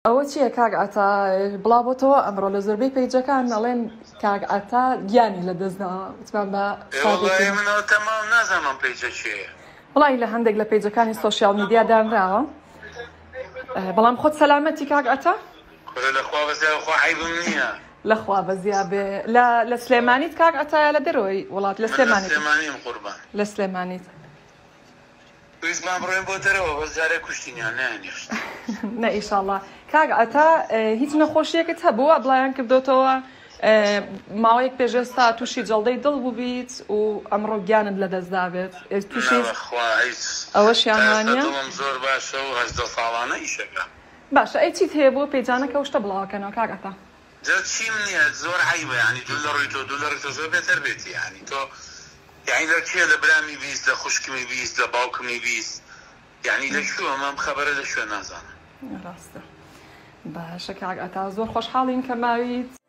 ئەوە چییە کاک ئاتا بڵاو بۆتەوە ئەمڕۆ لە زۆربەی پەیجەکان ئەڵێن کاک ئاتا گیانی لە دەستنەوە وتمان بە منەوە تەمام نازانم پەیجە چییە وڵی لە هەندێک لە پەیجەکانی سۆشیال میدیا دانراوە بەڵام خۆت سەلامەتی کاک ئاتا لەخوا بەزیاخوا حیبم نییە لەخوا بەزیا بێ لە سلێمانیت کاک ئاتایە لە دەرەوەی وڵات لە سلێمانیم قوربان لە سلێمانیت ویزمان بڕۆین بۆ دەرەوە بەس جارێ کوشتینیان نانیشت نە ئیشاڵڵا کاک ئاتا هیچ نەخۆشیەکەت هەبووە بڵایان کردوتەوە ماوەیەک پێشێستا تووشی جەڵدەی دڵ بوو بیت و ئەمڕۆ گیانت لە دەستدا بێت تووشی ئەوە شیانوانە زۆر باشە و هەزدە ساڵانە ئیشەکە باشە ئەی چیت هەیە بۆ پێیجانەکە شتە بڵاوکەنەوە کاک ئاتا چیم نییە زۆر حیبە ینی دوو لە ڕووی تۆ دوو لە ڕێتۆ زۆر بێتەر بێتی ینی تۆ یعنی لە کێ لە برامی بیست لە خوشکمی بیست لە باوکمی بیست یعنی لەکوێوە مام خەبەرە لەکوێ نازانم ڕاستە باشە کاک ئاتا زۆر خۆشحاڵین کە ماویت